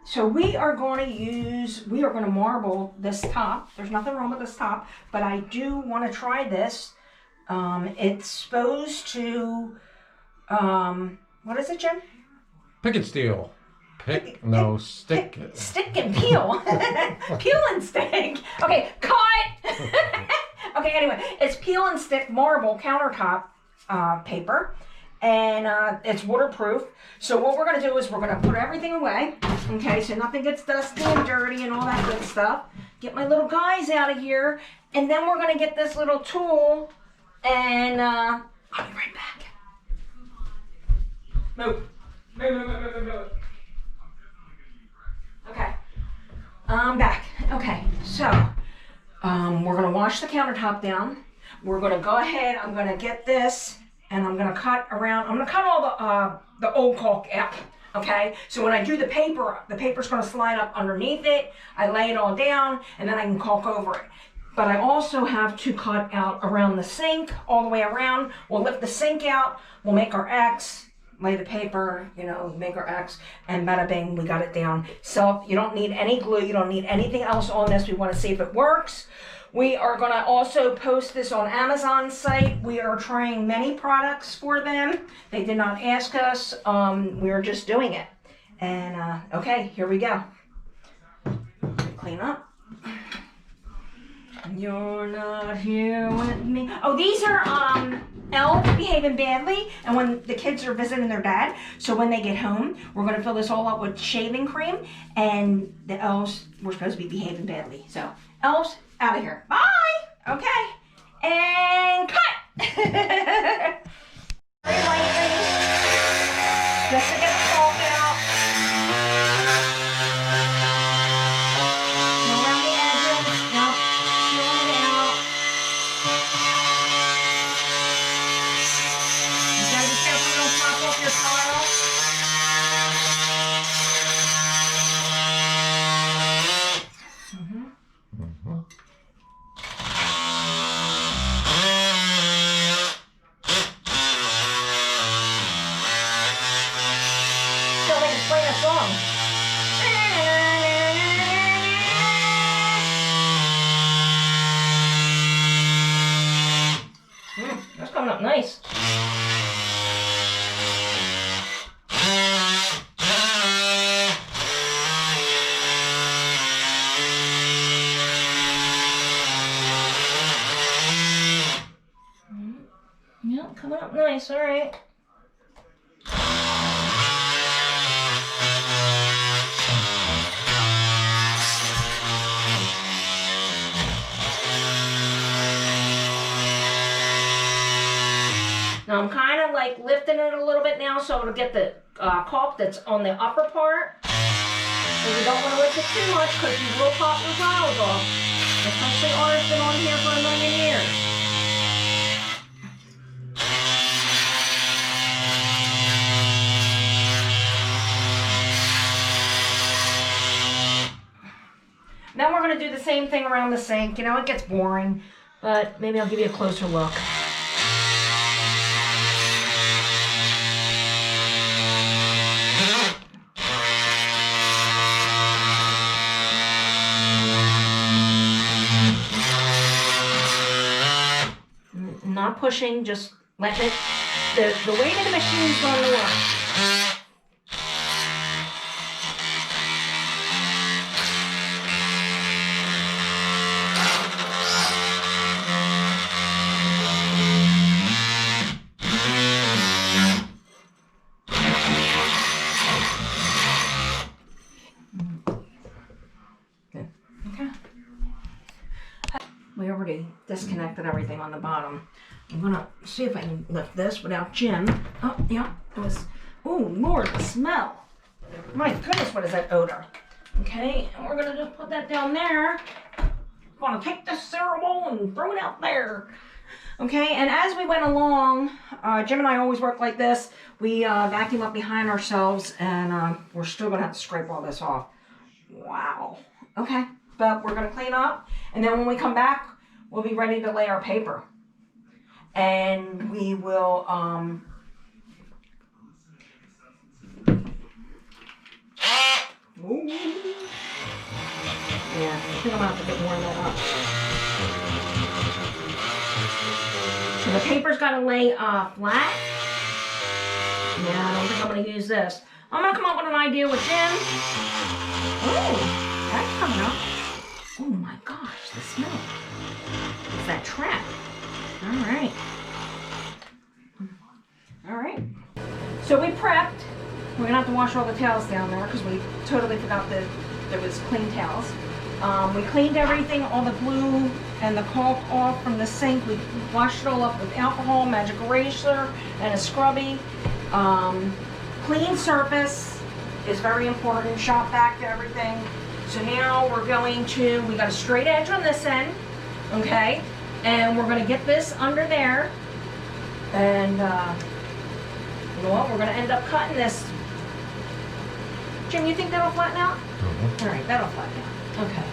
So we are going to marble this top. There's nothing wrong with this top, but I do want to try this. It's supposed to, what is it, Jim? Pick and steal. Stick. Stick and peel. Peel and stick. Okay, cut. Okay, anyway, it's peel and stick marble countertop paper. And it's waterproof. So what we're going to do is we're going to put everything away. Okay, so nothing gets dusty and dirty and all that good stuff. Get my little guys out of here. And then we're going to get this little tool. And I'll be right back. Move. Move. Okay. I'm back. Okay, so we're going to wash the countertop down. We're going to go ahead. I'm going to get this. And I'm going to cut around. I'm going to cut all the old caulk out. Okay. So when I do the paper's going to slide up underneath it. I lay it all down, and then I can caulk over it. But I also have to cut out around the sink, all the way around. We'll lift the sink out. We'll make our X. Lay the paper, make our X, and bada bing, we got it down. So you don't need any glue. You don't need anything else on this. We want to see if it works. We are going to also post this on Amazon's site. We are trying many products for them. They did not ask us. We're just doing it. And, okay, here we go. Clean up. You're not here with me. Oh, these are elves behaving badly, and when the kids are visiting their dad. So when they get home, we're going to fill this all up with shaving cream, and the elves were supposed to be behaving badly. So, elves, out of here. Bye. Okay. And cut. Very lightly. Just to get the caulk out. Go around the edges. Yep. Peeling it out. You gotta be careful you don't pop off your tile. That's coming up nice. Yep, coming up nice, all right. Now I'm kind of like lifting it a little bit now so it'll get the caulk that's on the upper part. And you don't want to lift it too much because you will pop your tiles off. Especially ours been on here for 1,000,000 years. Then we're going to do the same thing around the sink. It gets boring, but maybe I'll give you a closer look. Not pushing, just letting it, the weight of the machine's going to work. Okay. We already disconnected everything on the bottom. I'm gonna see if I can lift this without Jim. Oh, yeah, it was, oh Lord, the smell. My goodness, what is that odor? Okay, and we're gonna just put that down there. I'm gonna take this cereal bowl and throw it out there. Okay, and as we went along, Jim and I always work like this. We vacuum up behind ourselves, and we're still gonna have to scrape all this off. Wow. Okay, but we're gonna clean up, and then when we come back, we'll be ready to lay our paper. And we will, Ooh. Yeah, I think I'm gonna have to get more of that up. So the paper's gotta lay flat. Yeah, I don't think I'm gonna use this. I'm gonna come up with an idea with Jim. Oh, that's coming up. Oh my gosh, the smell. It's that trap. All right. All right. So we prepped. We're gonna have to wash all the towels down there because we totally forgot that there was clean towels. We cleaned everything, all the glue and the caulk off from the sink. We washed it all up with alcohol, magic eraser, and a scrubby. Clean surface is very important. Shop back to everything. So now we're going to, we got a straight edge on this end, okay? And we're gonna get this under there. And you know what, we're gonna end up cutting this. Jim, you think that'll flatten out? All right, that'll flatten out. Okay.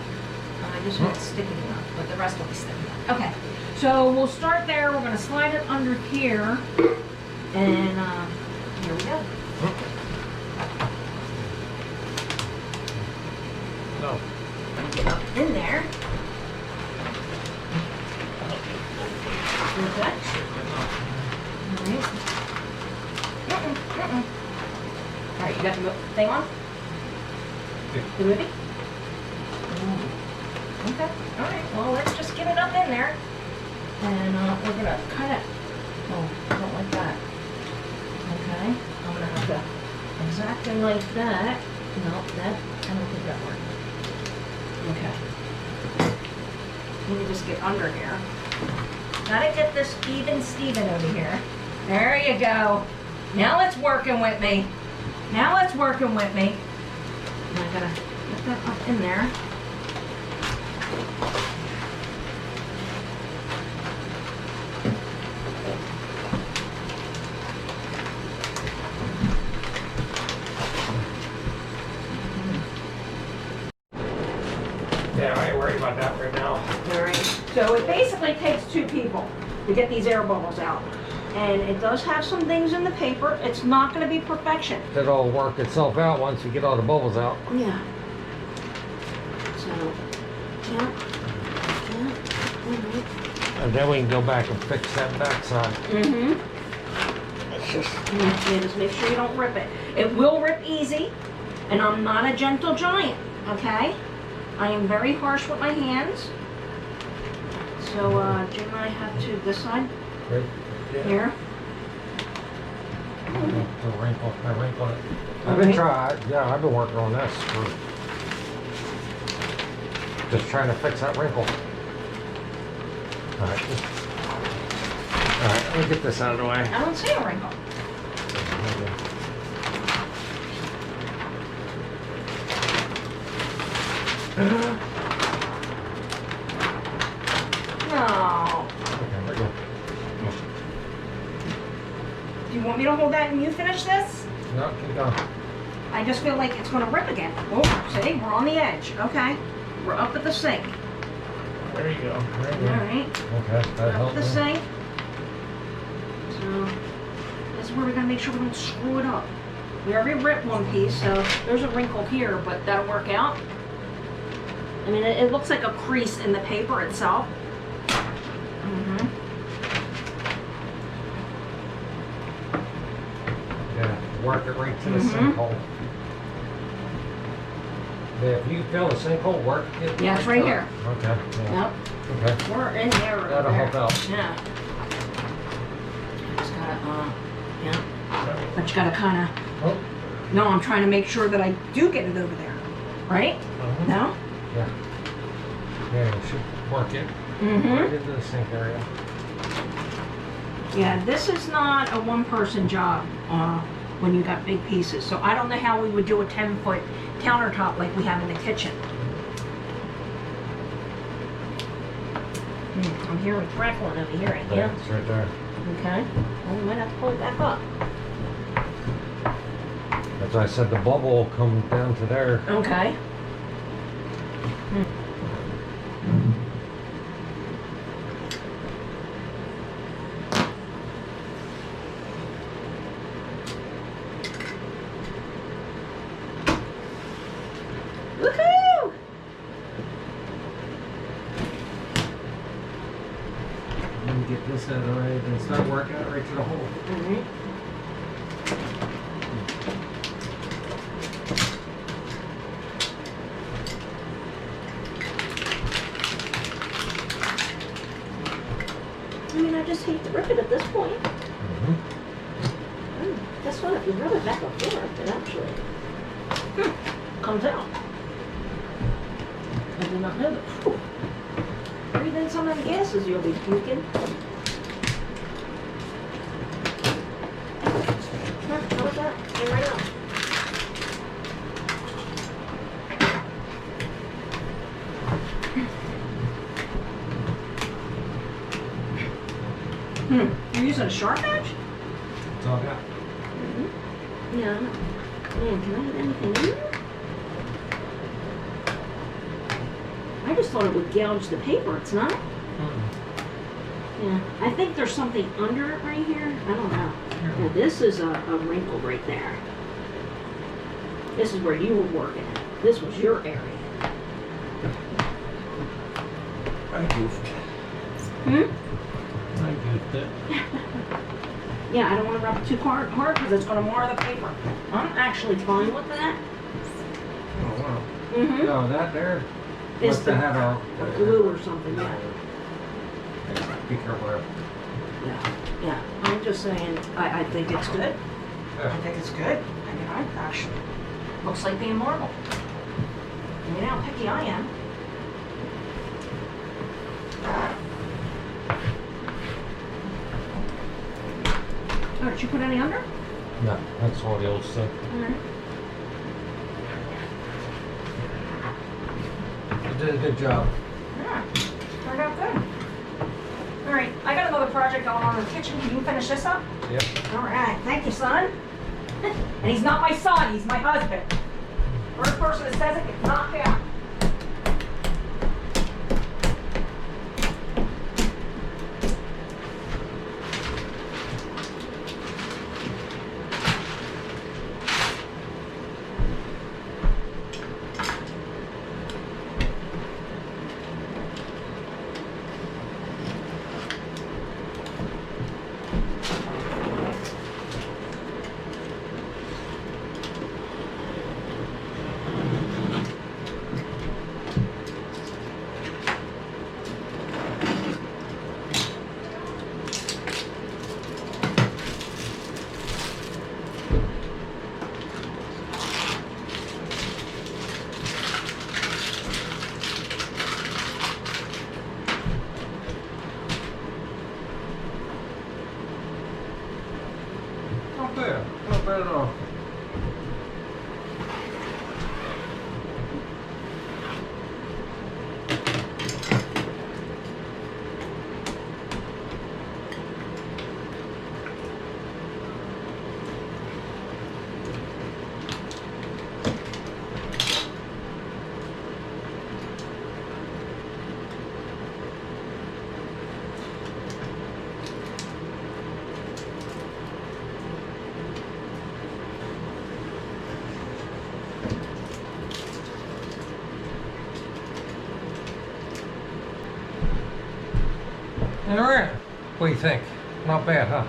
I just want it sticking enough, but the rest will be sticking out. Okay. So we'll start there. We're gonna slide it under here. And here we go. No. Get up in there. Okay. All right, you got the thing on? The movie? Okay, all right, well, let's just get it up in there. And we're gonna cut it. Oh, I don't like that. Okay, I'm gonna have to exactly like that. No, that, I don't think that works. Okay. Let me just get under here. Gotta get this even Steven over here. There you go. Now it's working with me. Now it's working with me. And I gotta get that up in there. Yeah, I ain't worried about that right now. All right. So it basically takes two people to get these air bubbles out. And it does have some things in the paper. It's not going to be perfection. It'll work itself out once you get all the bubbles out. Yeah. So, yeah. And then we can go back and fix that backside. Mm-hmm. It's just, yeah, just make sure you don't rip it. It will rip easy, and I'm not a gentle giant, okay? I am very harsh with my hands. So, Jim and I have to this side. Right. Yeah. Here. The wrinkle, I wrinkle it. I've been trying, yeah, I've been working on this for just trying to fix that wrinkle. All right, let me get this out of the way. I don't see a wrinkle. No. Okay, we're good. Do you want me to hold that and you finish this? No, keep going. I just feel like it's going to rip again. Oh, see, we're on the edge. Okay, we're up at the sink. There you go. There you All go. right, Okay, that up helped at the me. sink. So this is where we got to make sure we don't screw it up. We already ripped one piece, so there's a wrinkle here, but that'll work out. I mean, it looks like a crease in the paper itself. Mm-hmm. Yeah, work it right to the sinkhole. Yeah, if you fill the sinkhole, work it. Yeah, it's right here. Okay. Yeah. Yep. Okay. We're in there. Right That'll there. help out. Yeah. Just gotta, yeah. But you gotta kind of. Oh. No, I'm trying to make sure that I do get it over there. Right? No? Yeah. Yeah, you should work it Mm-hmm. right into the sink area. Yeah, this is not a one-person job when you got big pieces. So I don't know how we would do a 10-foot countertop like we have in the kitchen. I'm hearing crackling over here. Yeah. It's right there. Okay. Well, we might have to pull it back up. That's why I said the bubble will come down to there. Okay. get this out of the way, then start working it right to the hole. Alright. I mean, I just hate to rip it at this point. Guess what? If you rub it back and forth, it actually comes out. I did not know that. Whew. Breathe in some of the gases you'll be puking. How was that? Came right out. You're using a sharp edge? That's all I got. Yeah. Man, can I get anything in there? I just thought it would gouge the paper. It's not? Yeah. I think there's something under it right here. I don't know. Yeah, this is a wrinkle right there. This is where you were working. This was your area. I goofed. I goofed it. Yeah, I don't want to rub it too hard because it's going to mar the paper. I'm actually fine with that. Oh, wow. Mm-hmm. No, that there It's must have had a glue or something. Yeah. Be careful. Yeah. I'm just saying, I think it's good. Yeah. I think it's good. I mean, I actually looks like being marble. You know how picky I am. Oh, did you put any under? No, that's all the old stuff. Alright. You did a good job. Yeah, turned out good. Alright, I got another project going on in the kitchen. Can you finish this up? Yep. Alright, thank you, son. And he's not my son, he's my husband. First person that says it gets knocked out. Not bad. Not bad at all. All right. What do you think? Not bad, huh?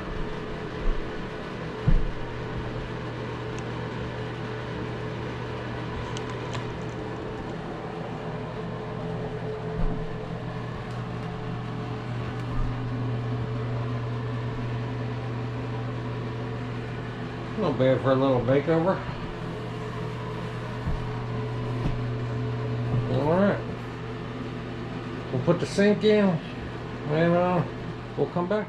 Not bad for a little makeover. All right. We'll put the sink in and we'll come back.